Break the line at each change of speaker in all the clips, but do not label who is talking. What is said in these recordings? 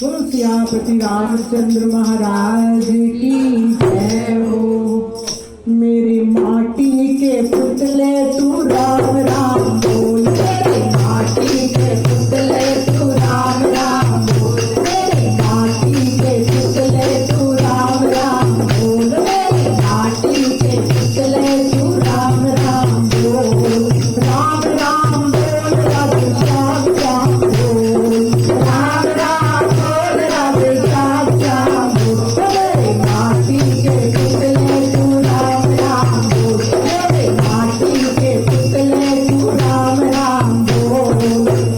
बोलो सियापति रामचंद्र महाराज की जय हो। मेरी माटी के पुतले तू राम राम बोल, मेरी माटी के पुतले तू राम राम बोल, मेरी माटी के पुतले तू राम राम बोल, मेरी माटी के पुतले तू राम राम बोल, राम राम बोल राधे श्याम श्याम बोल, राम राम बोल राधे श्याम श्याम बोल, मेरी माटी के पुतले तू राम राम बोल, मेरी माटी के पुतले तू राम राम बोल।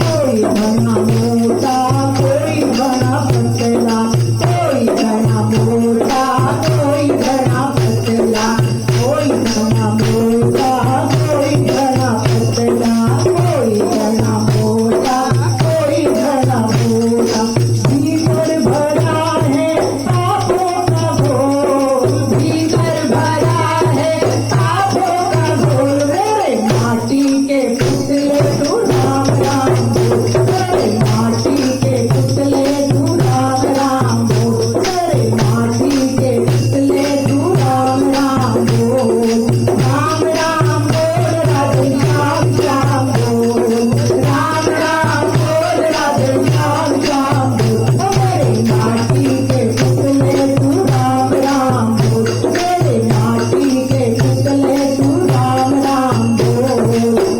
कोई बना मोटा कोई बना पतला, कोई बना मोटा कोई बना पतला, कोई बना मोटा कोई बना पतला, कोई बना मोटा कोई बना मोटा। भीतर भरा है पापों का घोल, भीतर भरा है पापों का घोल, मेरे माटी के पुतले तू राम राम बोल, मेरे माटी के पुतले तू राम राम बोल, मेरे माटी के पुतले तू राम राम बोल, राम राम बोल राधे श्याम श्याम बोल, राम राम बोल राधे श्याम श्याम बोल, मेरे माटी के पुतले तू राम राम बोल, मेरे माटी के पुतले तू राम राम बोल।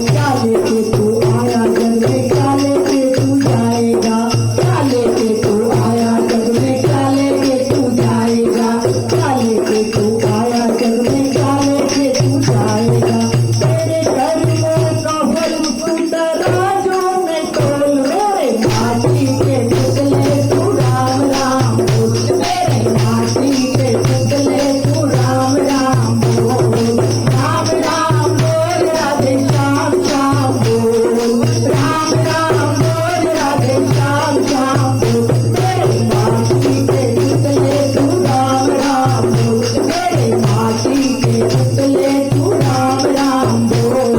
क्या लेके तू आया जग में, क्या लेके तू जाएगा, क्या लेके तू आया जग में, क्या लेके तू जाएगा, क्या लेके तू आया जग में, क्या लेके तू जाएगा। तेरे कर्मों का फल तू तराजू में तोल, मेरे माटी के पुतले तू राम राम बोल, मेरे माटी के पुतले तू राम राम बोल, राम राम बोल राधे श्याम श्याम बोल, राम राम बोल राधे श्याम श्याम बोल, मेरे माटी के पुतले तू राम राम बोल, मेरे माटी के पुतले तू राम राम बोल।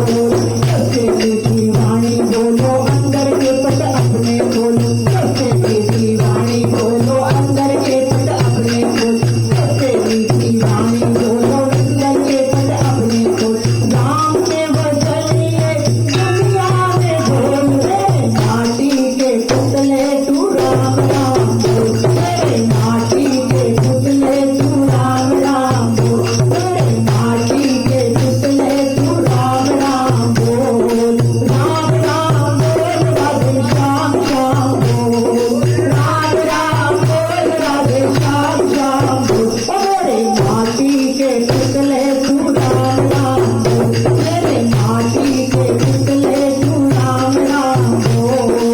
सबसे मीठी वाणी बोलो अंदर के पट अपने खोलो, सबसे मीठी वाणी बोलो अंदर के पट अपने खोल, सबसे मीठी वाणी बोलो अंदर के पट अपने खोल। राम के बदलिए दुनिया में बोल, मेरे माटी के पुतले तू राम राम बोल, मेरे माटी के पुतले तू राम राम बोल, मेरे माटी के पुतले तू राम राम बोल, राम राम बोल राधे श्याम श्याम बोल, राम राम बोल राधे श्याम श्याम बोल, मेरे माटी के पुतले तू राम राम बोल, मेरे माटी के पुतले तू राम राम बोल।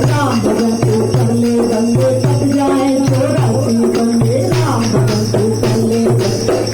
राम भजन तू कर ले बंदे कट जाए चौरासी बंदे, राम भजन तू कर ले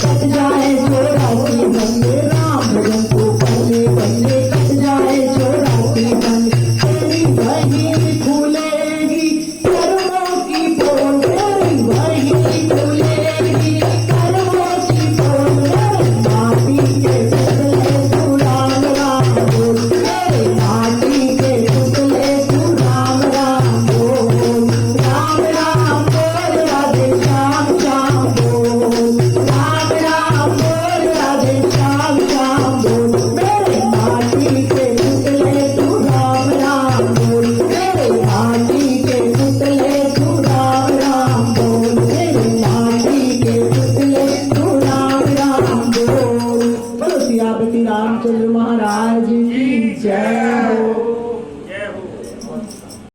कट जाए चौरासी बंदे, राम भजन तू कर ले बंदे कट जाए चौरासी बंदे। तेरी वही खुलेगी कर्मों की पोल, तेरी वही खुलेगी कर्मों की पोल, मेरे माटी के पुतले तू राम राम बोल, मेरे माटी के पुतले तू राम राम बोल, राम राम बोल राधे श्याम श्याम बोल, राम राम बोल राधे श्याम श्याम बोल, मेरे माटी के पुतले तू राम राम बोल, मेरे माटी के पुतले तू राम राम बोल, मेरे माटी के पुतले तू राम राम बोल। बोलो सियापति रामचंद्र महाराज की जय हो।